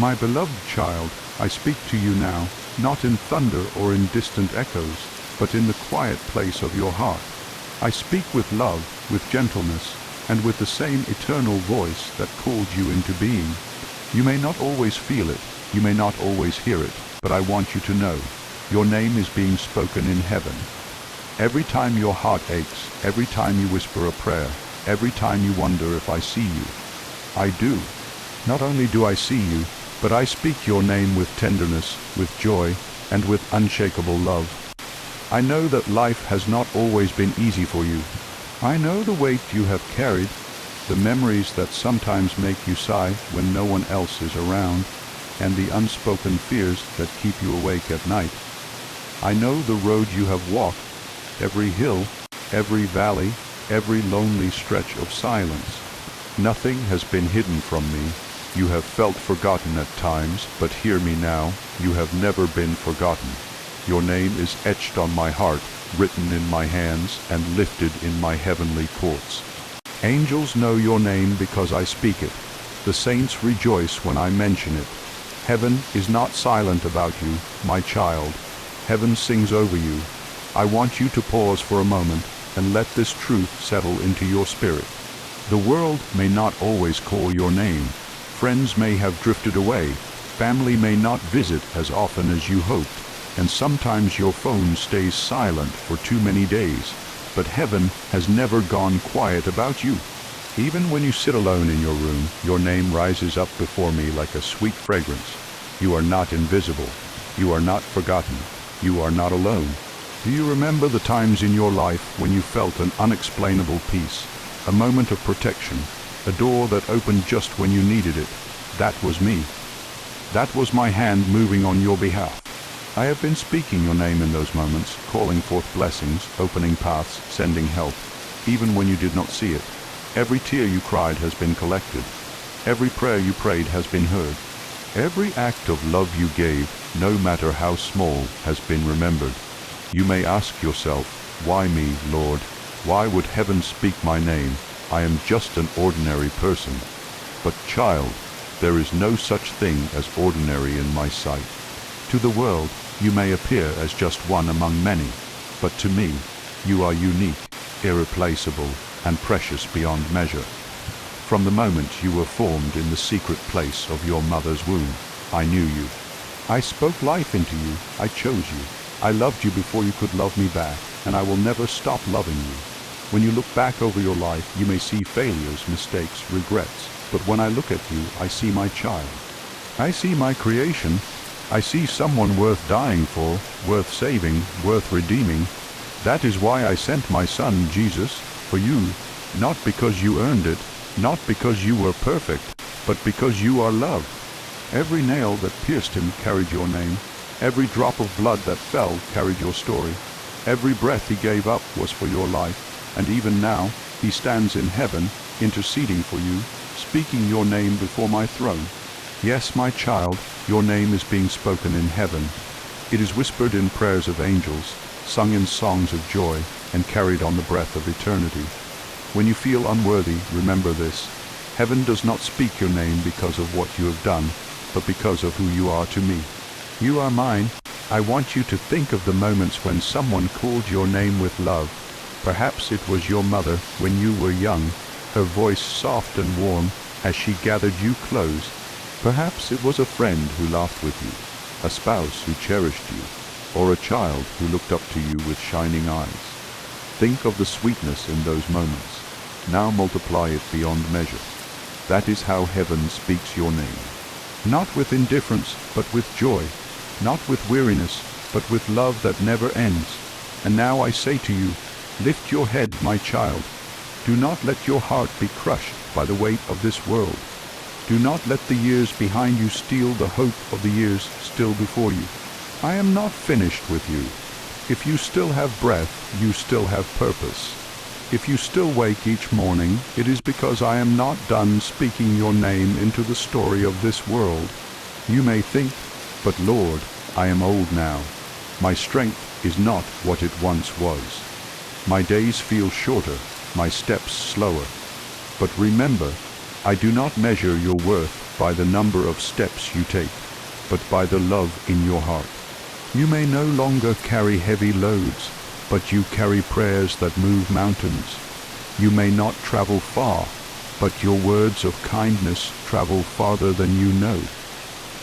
My beloved child, I speak to you now, not in thunder or in distant echoes, but in the quiet place of your heart. I speak with love, with gentleness, and with the same eternal voice that called you into being. You may not always feel it, you may not always hear it, but I want you to know, your name is being spoken in heaven. Every time your heart aches, every time you whisper a prayer, every time you wonder if I see you, I do. Not only do I see you, but I speak your name with tenderness, with joy, and with unshakable love. I know that life has not always been easy for you. I know the weight you have carried, the memories that sometimes make you sigh when no one else is around, and the unspoken fears that keep you awake at night. I know the road you have walked, every hill, every valley, every lonely stretch of silence. Nothing has been hidden from me. You have felt forgotten at times, but hear me now, you have never been forgotten. Your name is etched on my heart, written in my hands, and lifted in my heavenly courts. Angels know your name because I speak it. The saints rejoice when I mention it. Heaven is not silent about you, my child. Heaven sings over you. I want you to pause for a moment and let this truth settle into your spirit. The world may not always call your name. Friends may have drifted away. Family may not visit as often as you hoped. And sometimes your phone stays silent for too many days. But heaven has never gone quiet about you. Even when you sit alone in your room, your name rises up before me like a sweet fragrance. You are not invisible. You are not forgotten. You are not alone. Do you remember the times in your life when you felt an unexplainable peace, a moment of protection, a door that opened just when you needed it? That was me. That was my hand moving on your behalf. I have been speaking your name in those moments, calling forth blessings, opening paths, sending help, even when you did not see it. Every tear you cried has been collected. Every prayer you prayed has been heard. Every act of love you gave, no matter how small, has been remembered. You may ask yourself, why me, Lord? Why would heaven speak my name? I am just an ordinary person. But child, there is no such thing as ordinary in my sight. To the world, you may appear as just one among many, but to me, you are unique, irreplaceable, and precious beyond measure. From the moment you were formed in the secret place of your mother's womb, I knew you. I spoke life into you. I chose you. I loved you before you could love me back, and I will never stop loving you. When you look back over your life, you may see failures, mistakes, regrets, but when I look at you, I see my child. I see my creation. I see someone worth dying for, worth saving, worth redeeming. That is why I sent my son, Jesus, for you, not because you earned it, not because you were perfect, but because you are loved. Every nail that pierced him carried your name. Every drop of blood that fell carried your story. Every breath he gave up was for your life, and even now, he stands in heaven, interceding for you, speaking your name before my throne. Yes, my child, your name is being spoken in heaven. It is whispered in prayers of angels, sung in songs of joy, and carried on the breath of eternity. When you feel unworthy, remember this. Heaven does not speak your name because of what you have done, but because of who you are to me. You are mine. I want you to think of the moments when someone called your name with love. Perhaps it was your mother when you were young, her voice soft and warm as she gathered you close. Perhaps it was a friend who laughed with you, a spouse who cherished you, or a child who looked up to you with shining eyes. Think of the sweetness in those moments. Now multiply it beyond measure. That is how heaven speaks your name. Not with indifference, but with joy. Not with weariness, but with love that never ends. And now I say to you, lift your head, my child. Do not let your heart be crushed by the weight of this world. Do not let the years behind you steal the hope of the years still before you. I am not finished with you. If you still have breath, you still have purpose. If you still wake each morning, it is because I am not done speaking your name into the story of this world. You may think, but Lord, I am old now. My strength is not what it once was. My days feel shorter, my steps slower. But remember, I do not measure your worth by the number of steps you take, but by the love in your heart. You may no longer carry heavy loads, but you carry prayers that move mountains. You may not travel far, but your words of kindness travel farther than you know.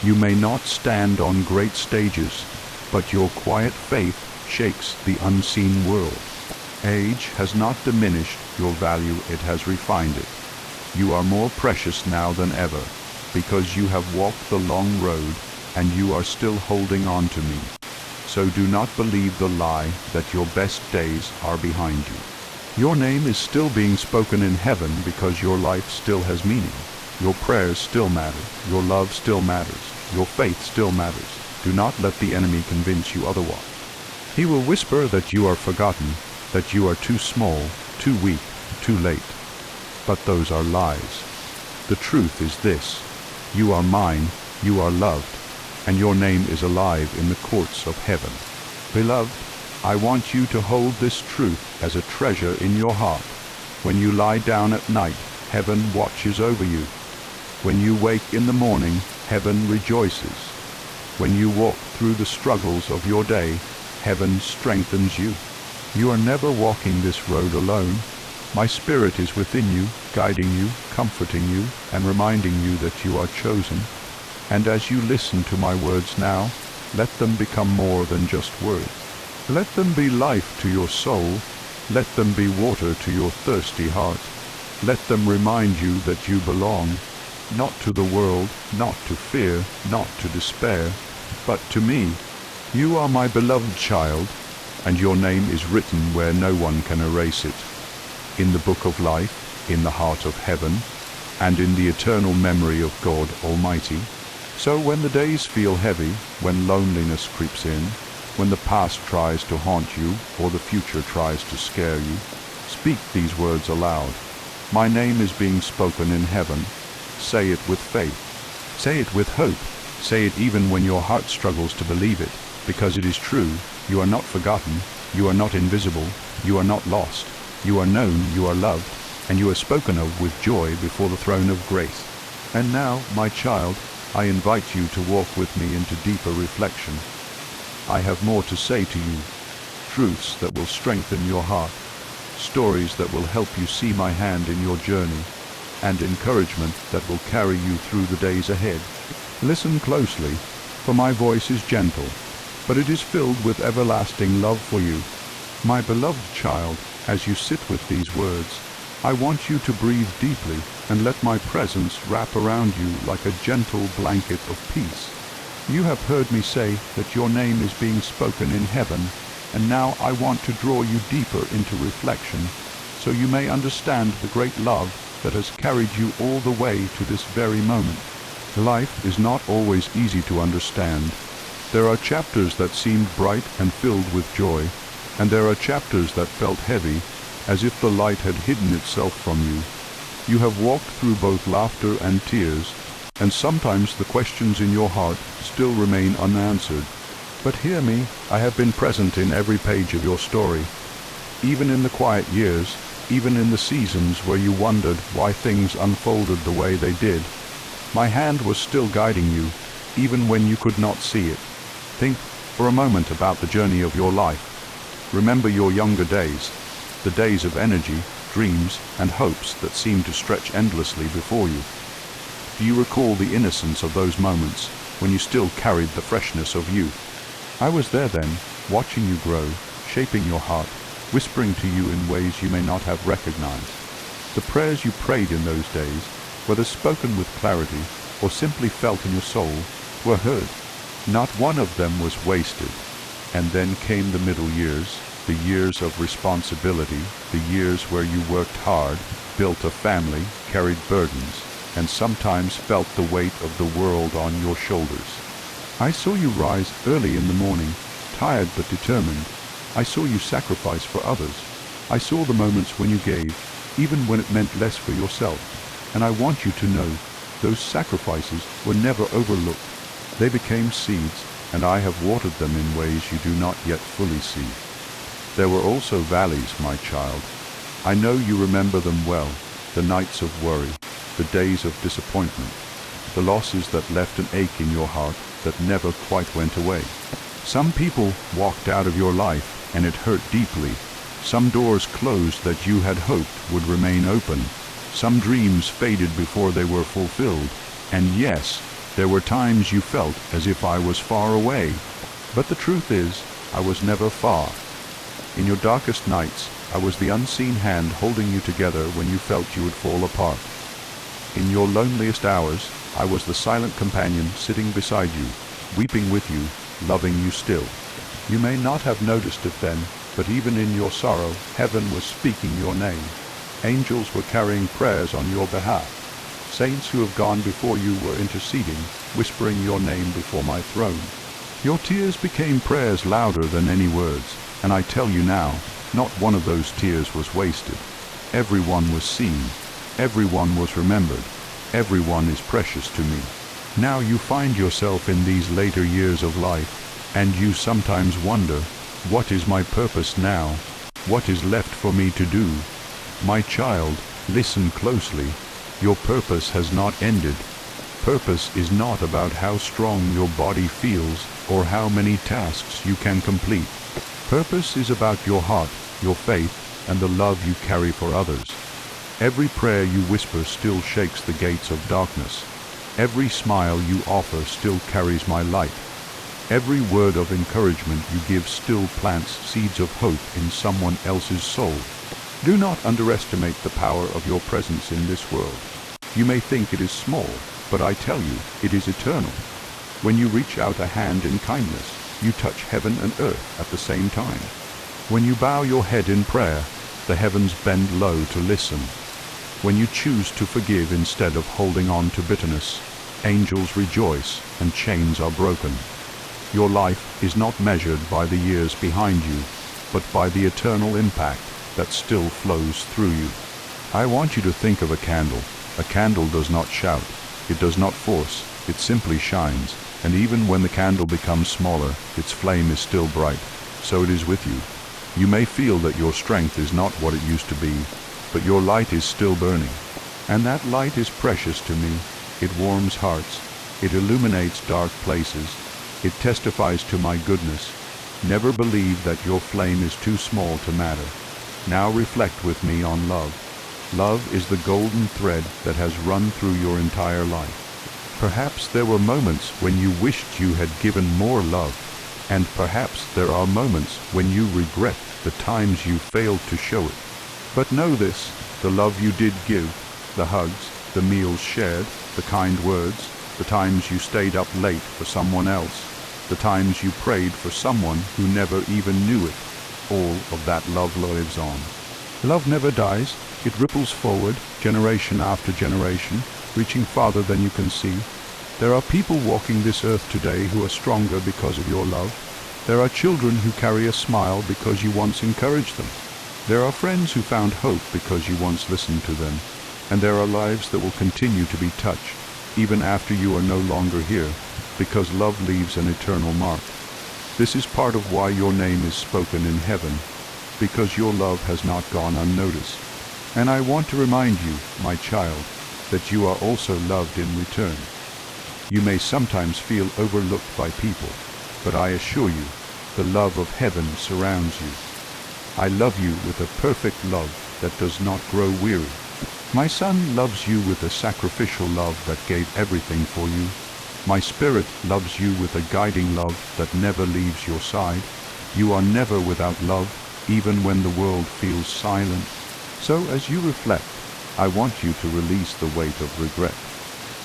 You may not stand on great stages, but your quiet faith shakes the unseen world. Age has not diminished your value, it has refined it. You are more precious now than ever, because you have walked the long road and you are still holding on to me. So do not believe the lie that your best days are behind you. Your name is still being spoken in heaven because your life still has meaning. Your prayers still matter. Your love still matters. Your faith still matters. Do not let the enemy convince you otherwise. He will whisper that you are forgotten, that you are too small, too weak, too late. But those are lies. The truth is this: you are mine, you are loved, and your name is alive in the courts of heaven. Beloved, I want you to hold this truth as a treasure in your heart. When you lie down at night, heaven watches over you. When you wake in the morning, heaven rejoices. When you walk through the struggles of your day, heaven strengthens you. You are never walking this road alone. My Spirit is within you, guiding you, comforting you, and reminding you that you are chosen. And as you listen to my words now, let them become more than just words. Let them be life to your soul. Let them be water to your thirsty heart. Let them remind you that you belong, not to the world, not to fear, not to despair, but to me. You are my beloved child, and your name is written where no one can erase it, in the book of life, in the heart of heaven, and in the eternal memory of God Almighty. So when the days feel heavy, when loneliness creeps in, when the past tries to haunt you or the future tries to scare you, speak these words aloud. My name is being spoken in heaven. Say it with faith. Say it with hope. Say it even when your heart struggles to believe it, because it is true. You are not forgotten. You are not invisible. You are not lost. You are known. You are loved. And you are spoken of with joy before the throne of grace. And now, my child, I invite you to walk with me into deeper reflection. I have more to say to you, truths that will strengthen your heart, stories that will help you see my hand in your journey, and encouragement that will carry you through the days ahead. Listen closely, for my voice is gentle, but it is filled with everlasting love for you. My beloved child, as you sit with these words, I want you to breathe deeply and let my presence wrap around you like a gentle blanket of peace. You have heard me say that your name is being spoken in heaven, and now I want to draw you deeper into reflection, so you may understand the great love that has carried you all the way to this very moment. Life is not always easy to understand. There are chapters that seemed bright and filled with joy, and there are chapters that felt heavy, as if the light had hidden itself from you. You have walked through both laughter and tears, and sometimes the questions in your heart still remain unanswered. But hear me, I have been present in every page of your story. Even in the quiet years, even in the seasons where you wondered why things unfolded the way they did, my hand was still guiding you, even when you could not see it. Think for a moment about the journey of your life. Remember your younger days, the days of energy, dreams, and hopes that seemed to stretch endlessly before you. Do you recall the innocence of those moments when you still carried the freshness of youth? I was there then, watching you grow, shaping your heart, whispering to you in ways you may not have recognized. The prayers you prayed in those days, whether spoken with clarity or simply felt in your soul, were heard. Not one of them was wasted. And then came the middle years, the years of responsibility, the years where you worked hard, built a family, carried burdens, and sometimes felt the weight of the world on your shoulders. I saw you rise early in the morning, tired but determined. I saw you sacrifice for others. I saw the moments when you gave, even when it meant less for yourself. And I want you to know, those sacrifices were never overlooked. They became seeds, and I have watered them in ways you do not yet fully see. There were also valleys, my child. I know you remember them well, the nights of worry, the days of disappointment. the losses that left an ache in your heart that never quite went away. Some people walked out of your life and it hurt deeply. Some doors closed that you had hoped would remain open. Some dreams faded before they were fulfilled. And yes, there were times you felt as if I was far away. But the truth is, I was never far. In your darkest nights, I was the unseen hand holding you together when you felt you would fall apart. In your loneliest hours, I was the silent companion sitting beside you, weeping with you, loving you still. You may not have noticed it then, but even in your sorrow, heaven was speaking your name. Angels were carrying prayers on your behalf. Saints who have gone before you were interceding, whispering your name before my throne. Your tears became prayers louder than any words, and I tell you now, not one of those tears was wasted. Everyone was seen. Everyone was remembered. Everyone is precious to me. Now you find yourself in these later years of life, and you sometimes wonder, what is my purpose now? What is left for me to do? My child, listen closely. Your purpose has not ended. Purpose is not about how strong your body feels or how many tasks you can complete. Purpose is about your heart, your faith, and the love you carry for others. Every prayer you whisper still shakes the gates of darkness. Every smile you offer still carries my light. Every word of encouragement you give still plants seeds of hope in someone else's soul. Do not underestimate the power of your presence in this world. You may think it is small, but I tell you, it is eternal. When you reach out a hand in kindness, you touch heaven and earth at the same time. When you bow your head in prayer, the heavens bend low to listen. When you choose to forgive instead of holding on to bitterness, angels rejoice and chains are broken. Your life is not measured by the years behind you, but by the eternal impact that still flows through you. I want you to think of a candle. A candle does not shout. It does not force. It simply shines. And even when the candle becomes smaller, its flame is still bright. So it is with you. You may feel that your strength is not what it used to be, but your light is still burning. And that light is precious to me. It warms hearts. It illuminates dark places. It testifies to my goodness. Never believe that your flame is too small to matter. Now reflect with me on love. Love is the golden thread that has run through your entire life. Perhaps there were moments when you wished you had given more love, and perhaps there are moments when you regret the times you failed to show it. But know this, the love you did give, the hugs, the meals shared, the kind words, the times you stayed up late for someone else, the times you prayed for someone who never even knew it, all of that love lives on. Love never dies. It ripples forward, generation after generation, reaching farther than you can see. There are people walking this earth today who are stronger because of your love. There are children who carry a smile because you once encouraged them. There are friends who found hope because you once listened to them. And there are lives that will continue to be touched, even after you are no longer here, because love leaves an eternal mark. This is part of why your name is spoken in heaven, because your love has not gone unnoticed. And I want to remind you, my child, that you are also loved in return. You may sometimes feel overlooked by people, but I assure you, the love of heaven surrounds you. I love you with a perfect love that does not grow weary. My son loves you with a sacrificial love that gave everything for you. My spirit loves you with a guiding love that never leaves your side. You are never without love, even when the world feels silent. So as you reflect, I want you to release the weight of regret.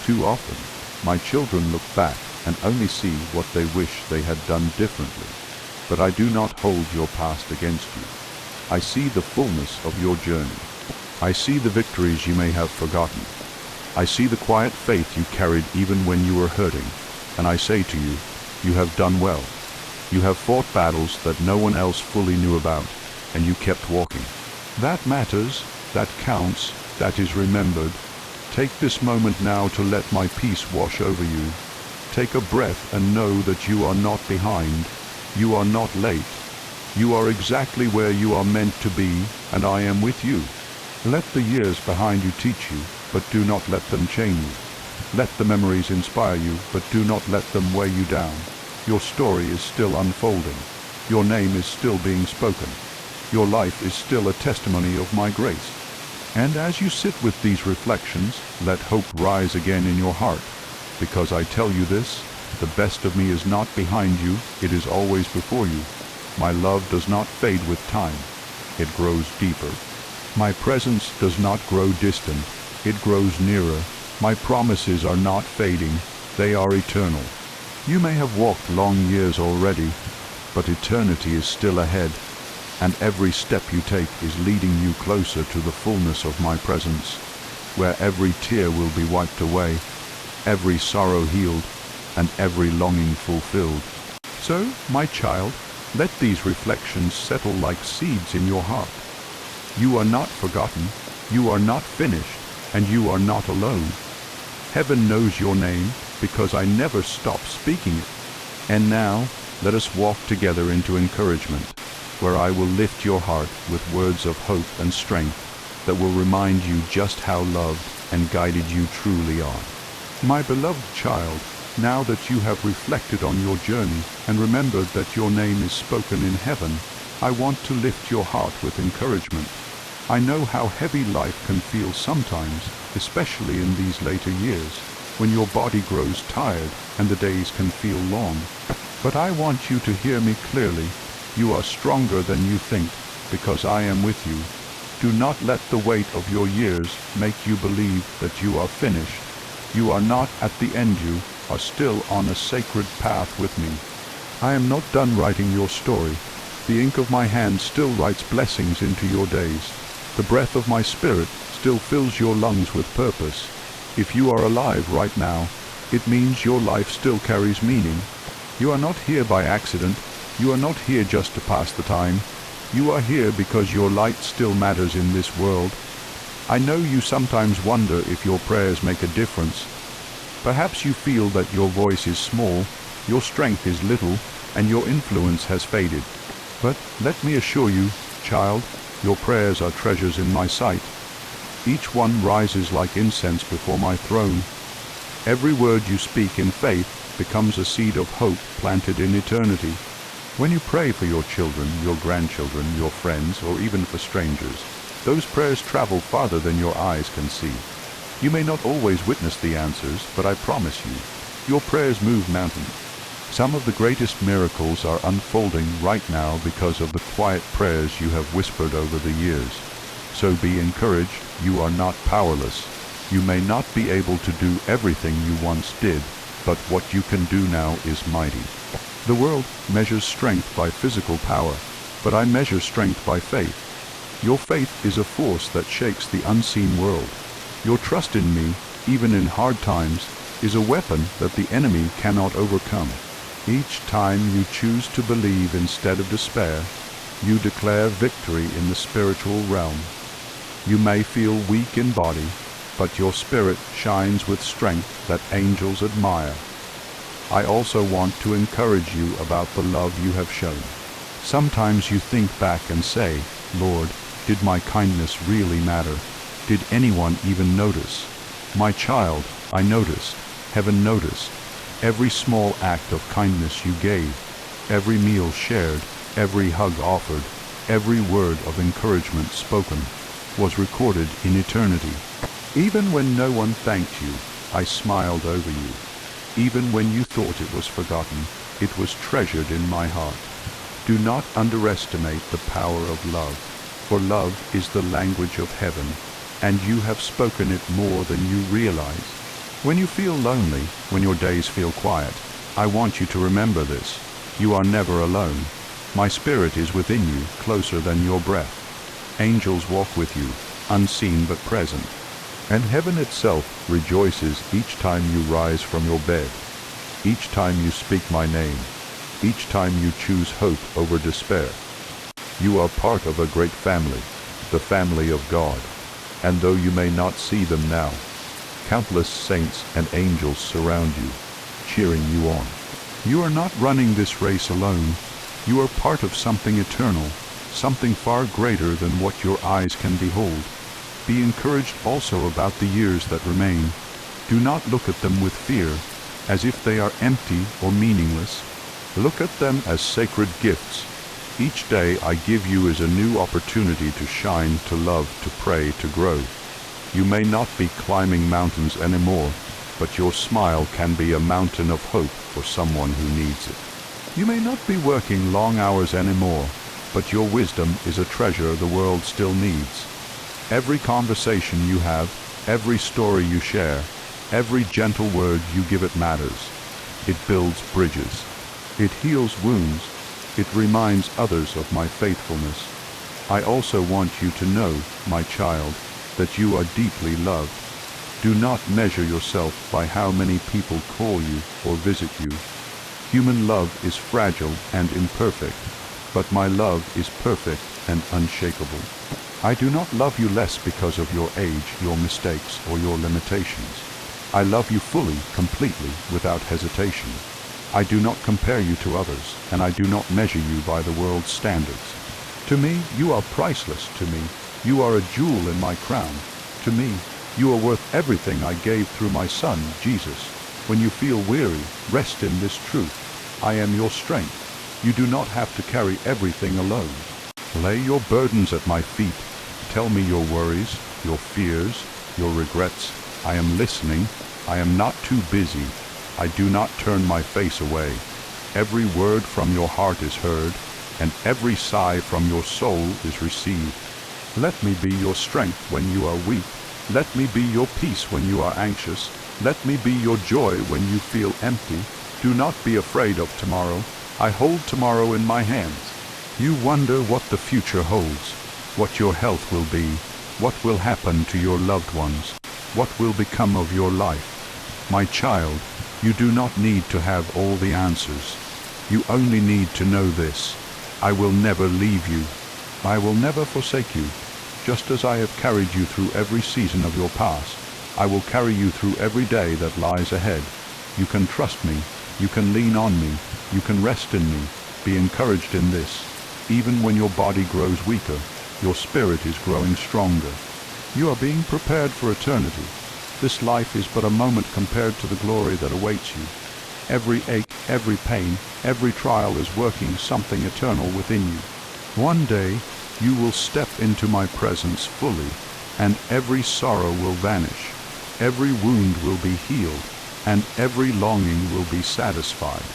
Too often, my children look back and only see what they wish they had done differently. But I do not hold your past against you. I see the fullness of your journey. I see the victories you may have forgotten. I see the quiet faith you carried even when you were hurting. And I say to you, you have done well. You have fought battles that no one else fully knew about, and you kept walking. That matters, that counts, that is remembered. Take this moment now to let my peace wash over you. Take a breath and know that you are not behind. You are not late. You are exactly where you are meant to be, and I am with you. Let the years behind you teach you, but do not let them chain you. Let the memories inspire you, but do not let them weigh you down. Your story is still unfolding. Your name is still being spoken. Your life is still a testimony of my grace. And as you sit with these reflections, let hope rise again in your heart. Because I tell you this, the best of me is not behind you, it is always before you. My love does not fade with time, it grows deeper. My presence does not grow distant, it grows nearer. My promises are not fading, they are eternal. You may have walked long years already, but eternity is still ahead, and every step you take is leading you closer to the fullness of my presence, where every tear will be wiped away, every sorrow healed, and every longing fulfilled. So, my child, let these reflections settle like seeds in your heart. You are not forgotten, you are not finished, and you are not alone. Heaven knows your name, because I never stop speaking it. And now, let us walk together into encouragement, where I will lift your heart with words of hope and strength that will remind you just how loved and guided you truly are. My beloved child, now that you have reflected on your journey and remembered that your name is spoken in heaven, I want to lift your heart with encouragement. I know how heavy life can feel sometimes, especially in these later years, when your body grows tired and the days can feel long. But I want you to hear me clearly. You are stronger than you think, because I am with you. Do not let the weight of your years make you believe that you are finished. You are not at the end, you are still on a sacred path with me. I am not done writing your story. The ink of my hand still writes blessings into your days. The breath of my spirit still fills your lungs with purpose. If you are alive right now, it means your life still carries meaning. You are not here by accident. You are not here just to pass the time. You are here because your light still matters in this world. I know you sometimes wonder if your prayers make a difference. Perhaps you feel that your voice is small, your strength is little, and your influence has faded. But let me assure you, child, your prayers are treasures in my sight. Each one rises like incense before my throne. Every word you speak in faith becomes a seed of hope planted in eternity. When you pray for your children, your grandchildren, your friends, or even for strangers, those prayers travel farther than your eyes can see. You may not always witness the answers, but I promise you, your prayers move mountains. Some of the greatest miracles are unfolding right now because of the quiet prayers you have whispered over the years. So be encouraged, you are not powerless. You may not be able to do everything you once did, but what you can do now is mighty. The world measures strength by physical power, but I measure strength by faith. Your faith is a force that shakes the unseen world. Your trust in me, even in hard times, is a weapon that the enemy cannot overcome. Each time you choose to believe instead of despair, you declare victory in the spiritual realm. You may feel weak in body, but your spirit shines with strength that angels admire. I also want to encourage you about the love you have shown. Sometimes you think back and say, Lord, did my kindness really matter? Did anyone even notice? My child, I noticed. Heaven noticed. Every small act of kindness you gave, every meal shared, every hug offered, every word of encouragement spoken, was recorded in eternity. Even when no one thanked you, I smiled over you. Even when you thought it was forgotten, it was treasured in my heart. Do not underestimate the power of love, for love is the language of heaven, and you have spoken it more than you realize. When you feel lonely, when your days feel quiet, I want you to remember this. You are never alone. My spirit is within you, closer than your breath. Angels walk with you, unseen but present. And heaven itself rejoices each time you rise from your bed, each time you speak my name, each time you choose hope over despair. You are part of a great family, the family of God. And though you may not see them now, countless saints and angels surround you, cheering you on. You are not running this race alone. You are part of something eternal, something far greater than what your eyes can behold. Be encouraged also about the years that remain. Do not look at them with fear, as if they are empty or meaningless. Look at them as sacred gifts. Each day I give you is a new opportunity to shine, to love, to pray, to grow. You may not be climbing mountains anymore, but your smile can be a mountain of hope for someone who needs it. You may not be working long hours anymore, but your wisdom is a treasure the world still needs. Every conversation you have, every story you share, every gentle word you give it matters. It builds bridges. It heals wounds. It reminds others of my faithfulness. I also want you to know, my child, that you are deeply loved. Do not measure yourself by how many people call you or visit you. Human love is fragile and imperfect, but my love is perfect and unshakable. I do not love you less because of your age, your mistakes, or your limitations. I love you fully, completely, without hesitation. I do not compare you to others, and I do not measure you by the world's standards. To me, you are priceless. To me, you are a jewel in my crown. To me, you are worth everything I gave through my Son, Jesus. When you feel weary, rest in this truth. I am your strength. You do not have to carry everything alone. Lay your burdens at my feet. Tell me your worries, your fears, your regrets. I am listening. I am not too busy. I do not turn my face away. Every word from your heart is heard, and every sigh from your soul is received. Let me be your strength when you are weak. Let me be your peace when you are anxious. Let me be your joy when you feel empty. Do not be afraid of tomorrow. I hold tomorrow in my hands. You wonder what the future holds, what your health will be, what will happen to your loved ones, what will become of your life. My child, you do not need to have all the answers. You only need to know this. I will never leave you. I will never forsake you. Just as I have carried you through every season of your past, I will carry you through every day that lies ahead. You can trust me. You can lean on me. You can rest in me. Be encouraged in this. Even when your body grows weaker, your spirit is growing stronger. You are being prepared for eternity. This life is but a moment compared to the glory that awaits you. Every ache, every pain, every trial is working something eternal within you. One day, you will step into my presence fully, and every sorrow will vanish. Every wound will be healed, and every longing will be satisfied.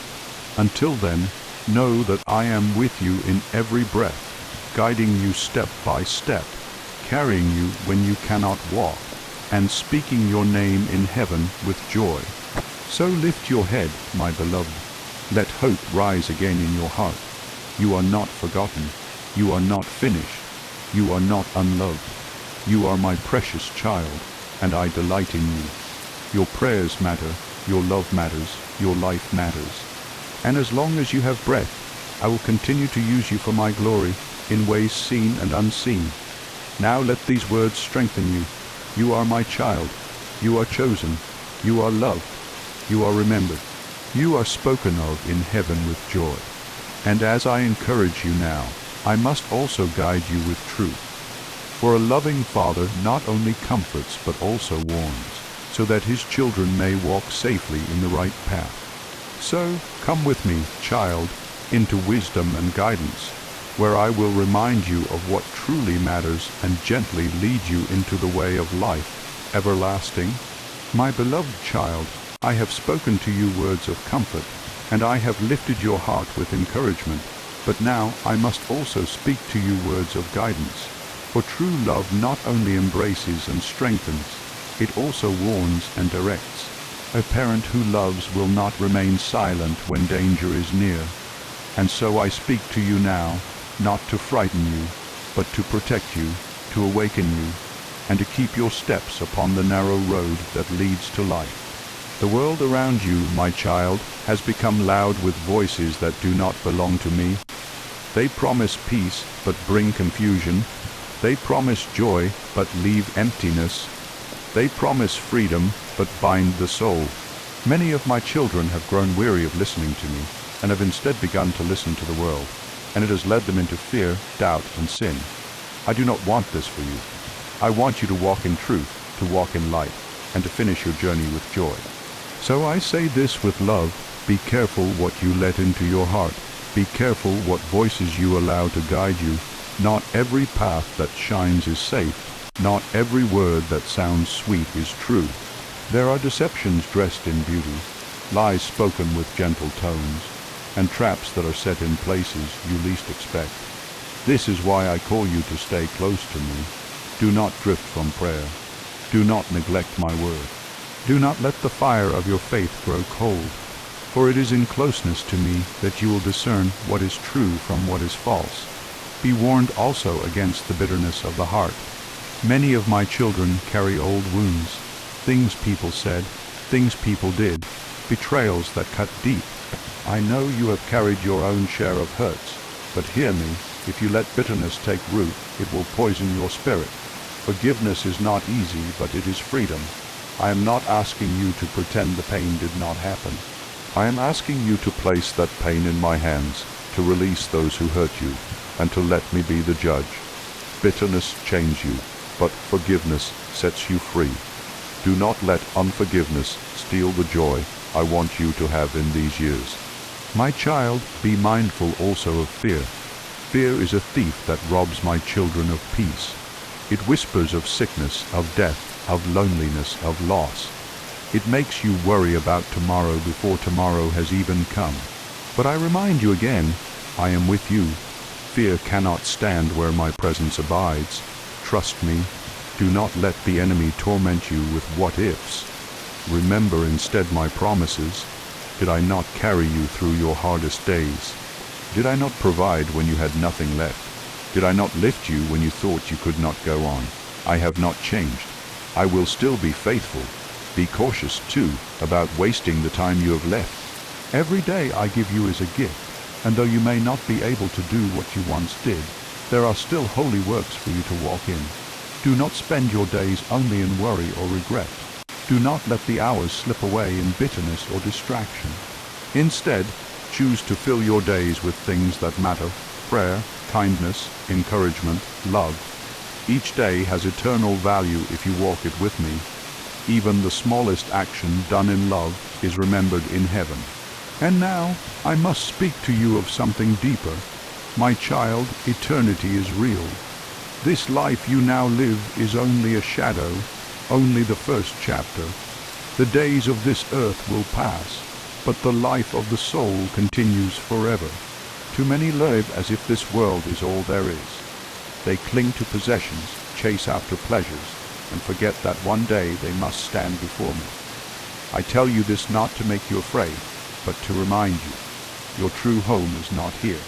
Until then, know that I am with you in every breath, guiding you step by step, carrying you when you cannot walk, and speaking your name in heaven with joy. So lift your head, my beloved. Let hope rise again in your heart. You are not forgotten. You are not finished. You are not unloved. You are my precious child, and I delight in you. Your prayers matter. Your love matters. Your life matters. And as long as you have breath, I will continue to use you for my glory in ways seen and unseen. Now let these words strengthen you. You are my child. You are chosen. You are loved. You are remembered. You are spoken of in heaven with joy. And as I encourage you now, I must also guide you with truth. For a loving father not only comforts but also warns, so that his children may walk safely in the right path. So come with me, child, into wisdom and guidance, where I will remind you of what truly matters and gently lead you into the way of life, everlasting. My beloved child, I have spoken to you words of comfort, and I have lifted your heart with encouragement. But now I must also speak to you words of guidance. For true love not only embraces and strengthens, it also warns and directs. A parent who loves will not remain silent when danger is near. And so I speak to you now, not to frighten you, but to protect you, to awaken you, and to keep your steps upon the narrow road that leads to life. The world around you, my child, has become loud with voices that do not belong to me. They promise peace, but bring confusion. They promise joy, but leave emptiness. They promise freedom, but bind the soul. Many of my children have grown weary of listening to me, and have instead begun to listen to the world, and it has led them into fear, doubt, and sin. I do not want this for you. I want you to walk in truth, to walk in light, and to finish your journey with joy. So I say this with love: be careful what you let into your heart. Be careful what voices you allow to guide you. Not every path that shines is safe. Not every word that sounds sweet is true. There are deceptions dressed in beauty, lies spoken with gentle tones, and traps that are set in places you least expect. This is why I call you to stay close to me. Do not drift from prayer. Do not neglect my word. Do not let the fire of your faith grow cold, for it is in closeness to me that you will discern what is true from what is false. Be warned also against the bitterness of the heart. Many of my children carry old wounds, things people said, things people did, betrayals that cut deep. I know you have carried your own share of hurts, but hear me, if you let bitterness take root, it will poison your spirit. Forgiveness is not easy, but it is freedom. I am not asking you to pretend the pain did not happen. I am asking you to place that pain in my hands, to release those who hurt you, and to let me be the judge. Bitterness chains you, but forgiveness sets you free. Do not let unforgiveness steal the joy I want you to have in these years. My child, be mindful also of fear. Fear is a thief that robs my children of peace. It whispers of sickness, of death, of loneliness, of loss. It makes you worry about tomorrow before tomorrow has even come. But I remind you again, I am with you. Fear cannot stand where my presence abides. Trust me. Do not let the enemy torment you with what-ifs. Remember instead my promises. Did I not carry you through your hardest days? Did I not provide when you had nothing left? Did I not lift you when you thought you could not go on? I have not changed. I will still be faithful. Be cautious, too, about wasting the time you have left. Every day I give you is a gift, and though you may not be able to do what you once did, there are still holy works for you to walk in. Do not spend your days only in worry or regret. Do not let the hours slip away in bitterness or distraction. Instead, choose to fill your days with things that matter: prayer, kindness, encouragement, love. Each day has eternal value if you walk it with me. Even the smallest action done in love is remembered in heaven. And now, I must speak to you of something deeper. My child, eternity is real. This life you now live is only a shadow, only the first chapter. The days of this earth will pass, but the life of the soul continues forever. Too many live as if this world is all there is. They cling to possessions, chase after pleasures, and forget that one day they must stand before me. I tell you this not to make you afraid, but to remind you, your true home is not here.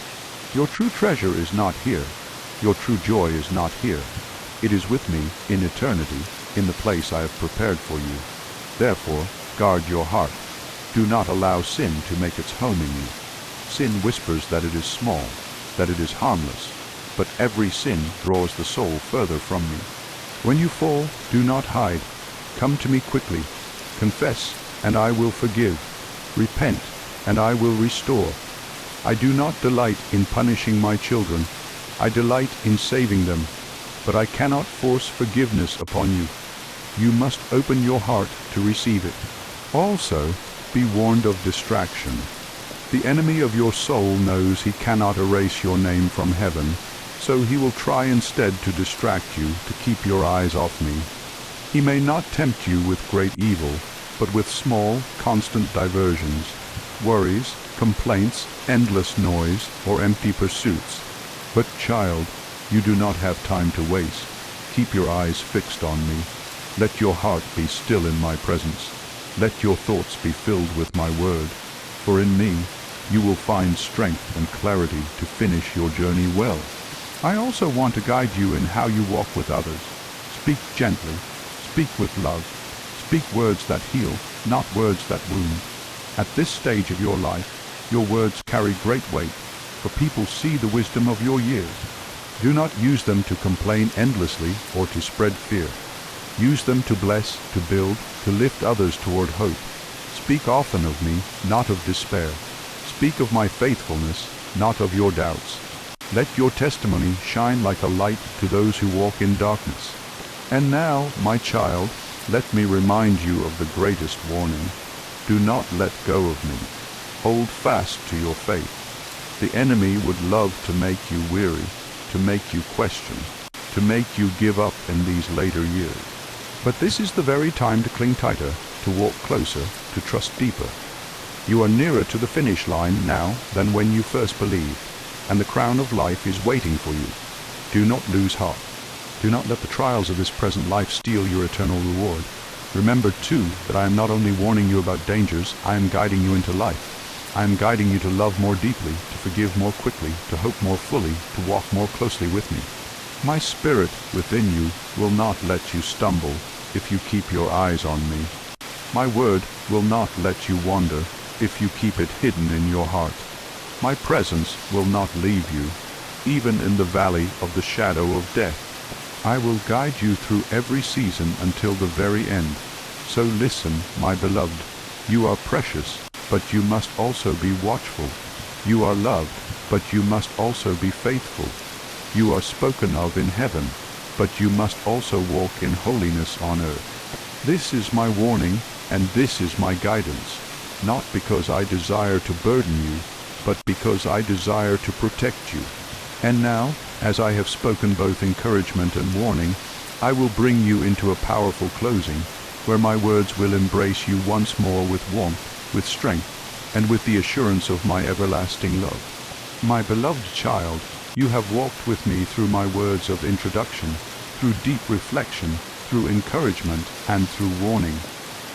Your true treasure is not here. Your true joy is not here. It is with me in eternity, in the place I have prepared for you. Therefore, guard your heart. Do not allow sin to make its home in you. Sin whispers that it is small, that it is harmless, but every sin draws the soul further from me. When you fall, do not hide. Come to me quickly. Confess, and I will forgive. Repent, and I will restore. I do not delight in punishing my children. I delight in saving them, but I cannot force forgiveness upon you. You must open your heart to receive it. Also, be warned of distraction. The enemy of your soul knows he cannot erase your name from heaven, so he will try instead to distract you, to keep your eyes off me. He may not tempt you with great evil, but with small, constant diversions, worries, complaints, endless noise, or empty pursuits. But child, you do not have time to waste. Keep your eyes fixed on me. Let your heart be still in my presence. Let your thoughts be filled with my word. For in me, you will find strength and clarity to finish your journey well. I also want to guide you in how you walk with others. Speak gently. Speak with love. Speak words that heal, not words that wound. At this stage of your life, your words carry great weight, for people see the wisdom of your years. Do not use them to complain endlessly or to spread fear. Use them to bless, to build, to lift others toward hope. Speak often of me, not of despair. Speak of my faithfulness, not of your doubts. Let your testimony shine like a light to those who walk in darkness. And now, my child, Let me remind you of the greatest warning. Do not let go of me. Hold fast to your faith. The enemy would love to make you weary, to make you question, to make you give up in these later years. But this is the very time to cling tighter, to walk closer, to trust deeper. You are nearer to the finish line now than when you first believed, and the crown of life is waiting for you. Do not lose heart. Do not let the trials of this present life steal your eternal reward. Remember, too, that I am not only warning you about dangers, I am guiding you into life. I am guiding you to love more deeply, to forgive more quickly, to hope more fully, to walk more closely with me. My spirit within you will not let you stumble if you keep your eyes on me. My word will not let you wander if you keep it hidden in your heart. My presence will not leave you, even in the valley of the shadow of death. I will guide you through every season until the very end. So listen, my beloved. You are precious, but you must also be watchful. You are loved, but you must also be faithful. You are spoken of in heaven, but you must also walk in holiness on earth. This is my warning, and this is my guidance, not because I desire to burden you, but because I desire to protect you. And now, as I have spoken both encouragement and warning, I will bring you into a powerful closing, where my words will embrace you once more with warmth, with strength, and with the assurance of my everlasting love. My beloved child, you have walked with me through my words of introduction, through deep reflection, through encouragement, and through warning.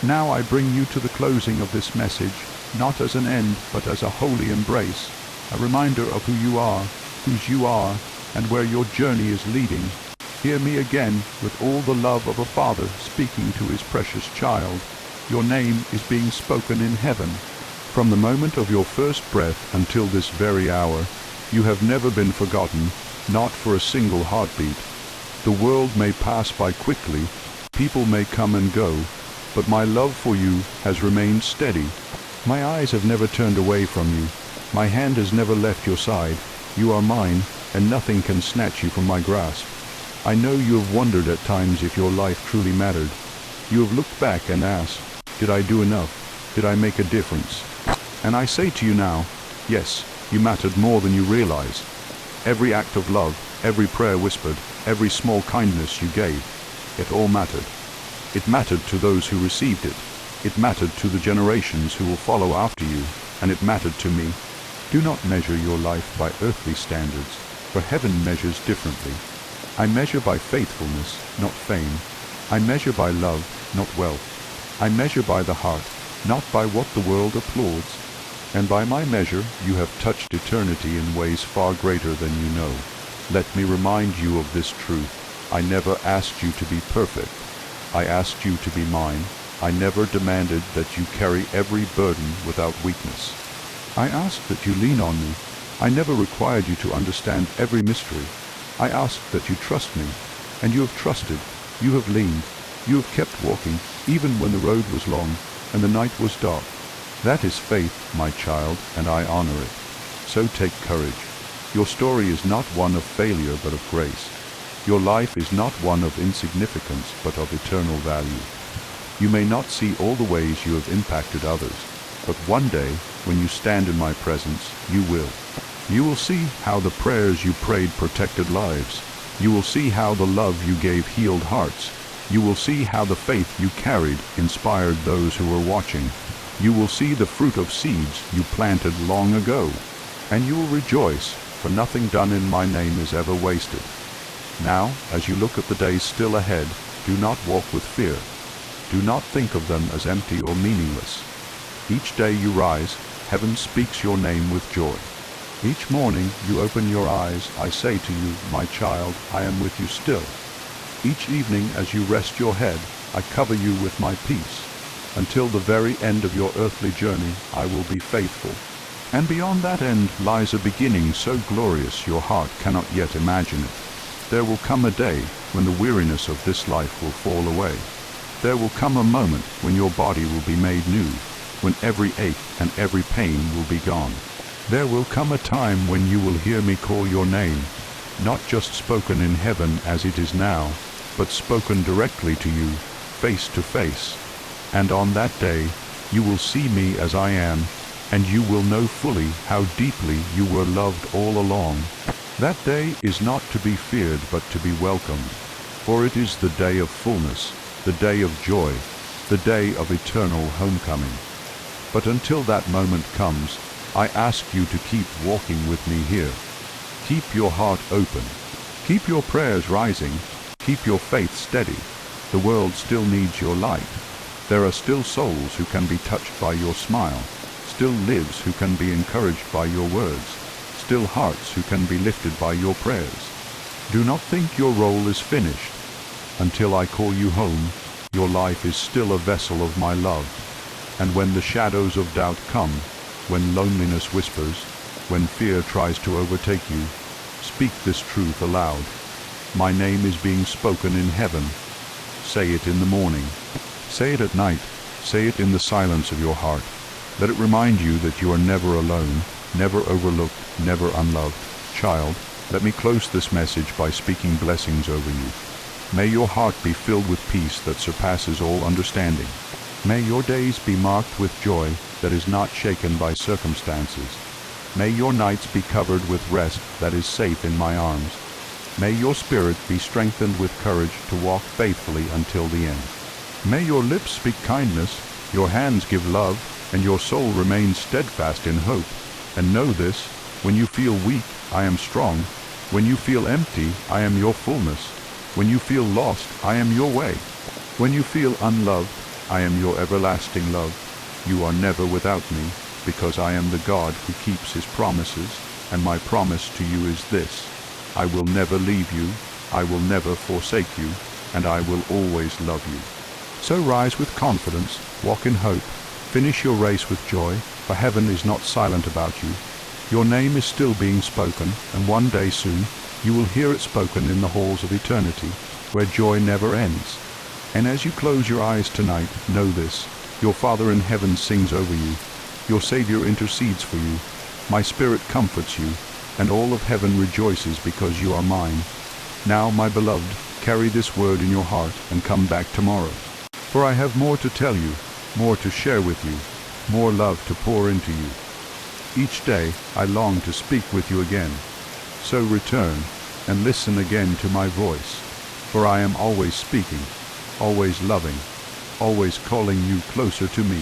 Now I bring you to the closing of this message, not as an end, but as a holy embrace, a reminder of who you are, whose you are, and where your journey is leading. Hear me again with all the love of a father speaking to his precious child. Your name is being spoken in heaven. From the moment of your first breath until this very hour, you have never been forgotten, not for a single heartbeat. The world may pass by quickly, people may come and go, but my love for you has remained steady. My eyes have never turned away from you. My hand has never left your side. You are mine, and nothing can snatch you from my grasp. I know you have wondered at times if your life truly mattered. You have looked back and asked, did I do enough? Did I make a difference? And I say to you now, yes, you mattered more than you realize. Every act of love, every prayer whispered, every small kindness you gave, it all mattered. It mattered to those who received it. It mattered to the generations who will follow after you, and it mattered to me. Do not measure your life by earthly standards, for heaven measures differently. I measure by faithfulness, not fame. I measure by love, not wealth. I measure by the heart, not by what the world applauds. And by my measure you have touched eternity in ways far greater than you know. Let me remind you of this truth. I never asked you to be perfect. I asked you to be mine. I never demanded that you carry every burden without weakness. I asked that you lean on me. I never required you to understand every mystery. I asked that you trust me, and you have trusted. You have leaned. You have kept walking, even when the road was long and the night was dark. That is faith, my child, and I honor it. So take courage. Your story is not one of failure but of grace. Your life is not one of insignificance but of eternal value. You may not see all the ways you have impacted others, but one day, when you stand in my presence, you will. You will see how the prayers you prayed protected lives. You will see how the love you gave healed hearts. You will see how the faith you carried inspired those who were watching. You will see the fruit of seeds you planted long ago. And you will rejoice, for nothing done in my name is ever wasted. Now, as you look at the days still ahead, do not walk with fear. Do not think of them as empty or meaningless. Each day you rise, heaven speaks your name with joy. Each morning you open your eyes, I say to you, my child, I am with you still. Each evening as you rest your head, I cover you with my peace. Until the very end of your earthly journey, I will be faithful. And beyond that end lies a beginning so glorious your heart cannot yet imagine it. There will come a day when the weariness of this life will fall away. There will come a moment when your body will be made new, when every ache and every pain will be gone. There will come a time when you will hear me call your name, not just spoken in heaven as it is now, but spoken directly to you, face to face. And on that day, you will see me as I am, and you will know fully how deeply you were loved all along. That day is not to be feared but to be welcomed, for it is the day of fullness, the day of joy, the day of eternal homecoming. But until that moment comes, I ask you to keep walking with me here. Keep your heart open. Keep your prayers rising. Keep your faith steady. The world still needs your light. There are still souls who can be touched by your smile, still lives who can be encouraged by your words, still hearts who can be lifted by your prayers. Do not think your role is finished. Until I call you home, your life is still a vessel of my love. And when the shadows of doubt come, when loneliness whispers, when fear tries to overtake you, speak this truth aloud. My name is being spoken in heaven. Say it in the morning. Say it at night. Say it in the silence of your heart. Let it remind you that you are never alone, never overlooked, never unloved. Child, let me close this message by speaking blessings over you. May your heart be filled with peace that surpasses all understanding. May your days be marked with joy that is not shaken by circumstances. May your nights be covered with rest that is safe in my arms. May your spirit be strengthened with courage to walk faithfully until the end. May your lips speak kindness, your hands give love, and your soul remain steadfast in hope. And know this, when you feel weak, I am strong. When you feel empty, I am your fullness. When you feel lost, I am your way. When you feel unloved, I am your everlasting love. You are never without me, because I am the God who keeps his promises, and my promise to you is this: I will never leave you, I will never forsake you, and I will always love you. So rise with confidence, walk in hope, finish your race with joy, for heaven is not silent about you. Your name is still being spoken, and one day soon you will hear it spoken in the halls of eternity, where joy never ends. And as you close your eyes tonight, know this: your Father in heaven sings over you. Your Savior intercedes for you. My Spirit comforts you, and all of heaven rejoices because you are mine. Now, my beloved, carry this word in your heart and come back tomorrow. For I have more to tell you, more to share with you, more love to pour into you. Each day I long to speak with you again. So return and listen again to my voice, for I am always speaking, always loving, always calling you closer to me.